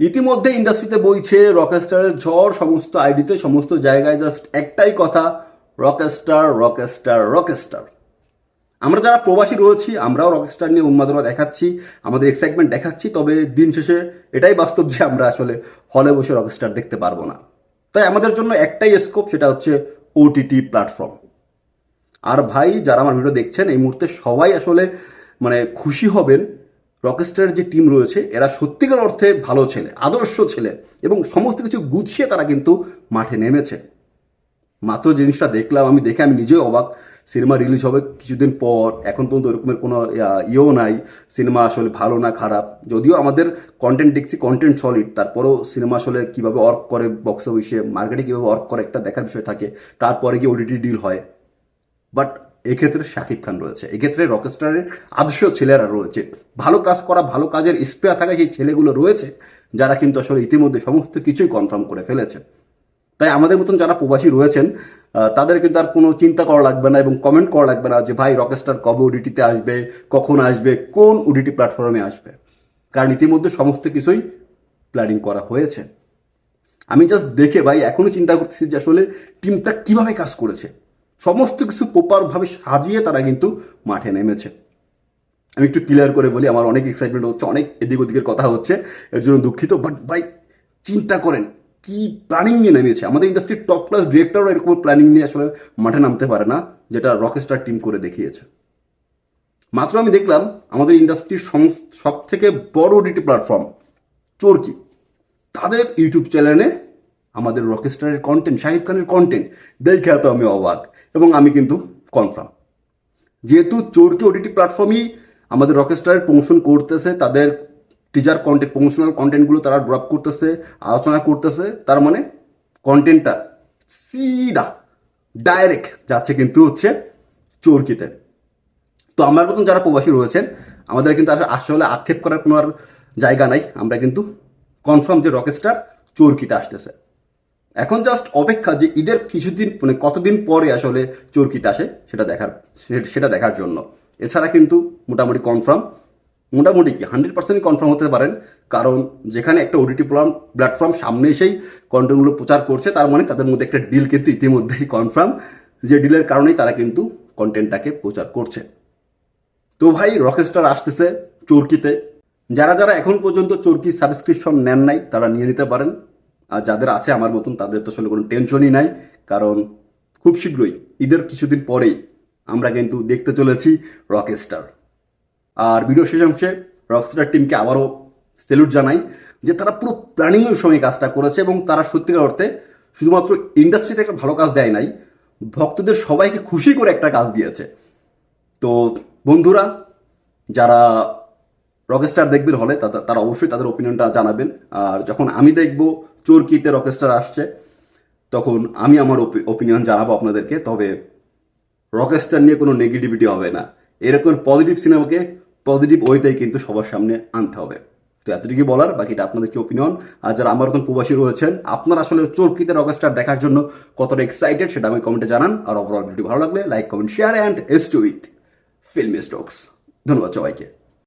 ইতিমধ্যে ইন্ডাস্ট্রিতে বইছে রকস্টারের ঝড়, সমস্ত আইডিতে সমস্ত জায়গায় জাস্ট একটাই কথা, রকস্টার রকস্টার রকস্টার। আমরা যারা প্রবাসী রয়েছি আমরাও রকস্টার নিয়ে উন্মাদনা দেখাচ্ছি, আমাদের এক্সাইটমেন্ট দেখাচ্ছি, তবে দিন শেষে এটাই বাস্তব যে আমরা আসলে হলে বসে রকস্টার দেখতে পারবো না। তাই আমাদের জন্য একটাই স্কোপ, সেটা হচ্ছে ওটিটি প্ল্যাটফর্ম। আর ভাই যারা আমার ভিডিও দেখছেন এই মুহূর্তে সবাই আসলে খুশি হবেন, রকস্টারের যে টিম রয়েছে এরা সত্যিকার অর্থে ভালো ছেলে, আদর্শ ছেলে, এবং সমস্ত কিছু গুছিয়ে তারা কিন্তু মাঠে নেমেছে। মাত্র জিনিসটা দেখলাম, আমি নিজেও অবাক। সিনেমা রিলিজ হবে কিছুদিন পর, এখন পর্যন্ত এরকমের কোনো ইয়েও নাই সিনেমা আসলে ভালো না খারাপ। যদিও আমাদের কন্টেন্ট দেখছি, কন্টেন্ট সলিড, তারপরেও সিনেমা আসলে কিভাবে ওয়ার্ক করে, বক্স অফিসে মার্কেটে কিভাবে ওয়ার্ক করে একটা দেখার বিষয় থাকে, তারপরে গিয়ে ওটিটি ডিল হয়। বাট এক্ষেত্রে শাকিব খান রয়েছে, এক্ষেত্রে রকস্টারের আদর্শ ছেলেরা রয়েছে, ভালো কাজ করা, ভালো কাজের স্পেয়ার থাকা সেই ছেলেগুলো রয়েছে, যারা কিন্তু আসলে ইতিমধ্যে সমস্ত কিছুই কনফার্ম করে ফেলেছে। তাই আমাদের মতন যারা প্রবাসী রয়েছেন তাদের কিন্তু আর কোনো চিন্তা করা লাগবে না এবং কমেন্ট করা লাগবে না যে ভাই রকস্টার কবে ওডিটিতে আসবে, কখন আসবে, কোন ওডিটি প্ল্যাটফর্মে আসবে, কারণ ইতিমধ্যে সমস্ত কিছুই প্ল্যানিং করা হয়েছে। আমি জাস্ট দেখে ভাই এখনো চিন্তা করতেছি যে আসলে টিমটা কিভাবে কাজ করেছে, সমস্ত কিছু প্রপারভাবে সাজিয়ে তারা কিন্তু মাঠে নেমেছে। আমি একটু ক্লিয়ার করে বলি, আমার অনেক এক্সাইটমেন্ট হচ্ছে, অনেক এদিক ওদিকের কথা হচ্ছে, এর জন্য দুঃখিত। বাট ভাই চিন্তা করেন কি প্ল্যানিং নিয়ে নেমেছে। আমাদের ইন্ডাস্ট্রির টপ ক্লাস ডিরেক্টরও এরকম প্ল্যানিং নিয়ে আসলে মাঠে নামতে পারে না, যেটা রকস্টার টিম করে দেখিয়েছে। মাত্র আমি দেখলাম আমাদের ইন্ডাস্ট্রির সব থেকে বড় ওটিটি প্ল্যাটফর্ম চরকি, তাদের ইউটিউব চ্যানেলে আমাদের রকস্টারের কন্টেন্ট, শাহিদ খানের কন্টেন্ট দেখে তো আমি অবাক, এবং আমি কিন্তু কনফার্ম, যেহেতু চরকি ওটিটি প্ল্যাটফর্মই আমাদের রকস্টারের প্রমোশন করতেছে, তাদের টিজার কন্টেন্ট, প্রমোশনাল কন্টেন্টগুলো তারা ড্রপ করতেছে, আলোচনা করতেছে, তার মানে কন্টেন্টটা সিধা ডাইরেক্ট যাচ্ছে কিন্তু হচ্ছে চরকিতে। তো আমার মতন যারা প্রবাসী রয়েছেন আমাদের কিন্তু আসলে আক্ষেপ করার কোনো আর জায়গা নাই, আমরা কিন্তু কনফার্ম যে রকস্টার চরকিতে আসতেছে। এখন জাস্ট অপেক্ষা যে ঈদের কিছুদিন কতদিন পরে আসলে চরকিতে আসে সেটা দেখার জন্য। এছাড়া কিন্তু মোটামুটি কনফার্ম, মোটামুটি কি 100% কনফার্ম হতে পারেন, কারণ যেখানে একটা ওটিটি প্ল্যাটফর্ম সামনে এসেই কন্টেন্টগুলো প্রচার করছে, তার মানে তাদের মধ্যে একটা ডিল কিন্তু ইতিমধ্যেই কনফার্ম, যে ডিলের কারণেই তারা কিন্তু কন্টেন্টটাকে প্রচার করছে। তো ভাই রকস্টার আসতেছে চরকিতে, যারা যারা এখন পর্যন্ত চরকি সাবস্ক্রিপশন নেন নাই তারা নিয়ে নিতে পারেন, আর যাদের আছে আমার মতন তাদের তো আসলে কোনো টেনশনই নাই, কারণ খুব শীঘ্রই ঈদের কিছুদিন পরেই আমরা কিন্তু দেখতে চলেছি রকস্টার। আর ভিডিও শেষ অংশে রকস্টার টিমকে আবারও স্যালুট জানাই যে তারা পুরো প্ল্যানিংয়ের সঙ্গে কাজটা করেছে, এবং তারা সত্যিকার অর্থে শুধুমাত্র ইন্ডাস্ট্রিতে একটা ভালো কাজ দেয় নাই, ভক্তদের সবাইকে খুশি করে একটা কাজ দিয়েছে। তো বন্ধুরা যারা রকস্টার দেখবেন হলে তারা অবশ্যই তাদের ওপিনিয়নটা জানাবেন, আর যখন আমি দেখব চরকিতে রকস্টার আসছে তখন আমি আমার ওপিনিয়ন জানাবো আপনাদেরকে। তবে রকস্টার নিয়ে কোনো নেগেটিভিটি হবে না, এরকম পজিটিভ সিনেমাকে পজিটিভ ওয়েতেই কিন্তু সবার সামনে আনতে হবে। তো এতটুকু বলার, বাকিটা আপনাদের কি ওপিনিয়ন। আর যারা আমার মতন প্রবাসী রয়েছেন আপনারা আসলে চরকিতে রকস্টার দেখার জন্য কতটা এক্সাইটেড সেটা আমি কমেন্টে জানান। আর ওভারঅল ভিডিও ভালো লাগলে like, comment, share and stay with filmy stocks. ধন্যবাদ সবাইকে।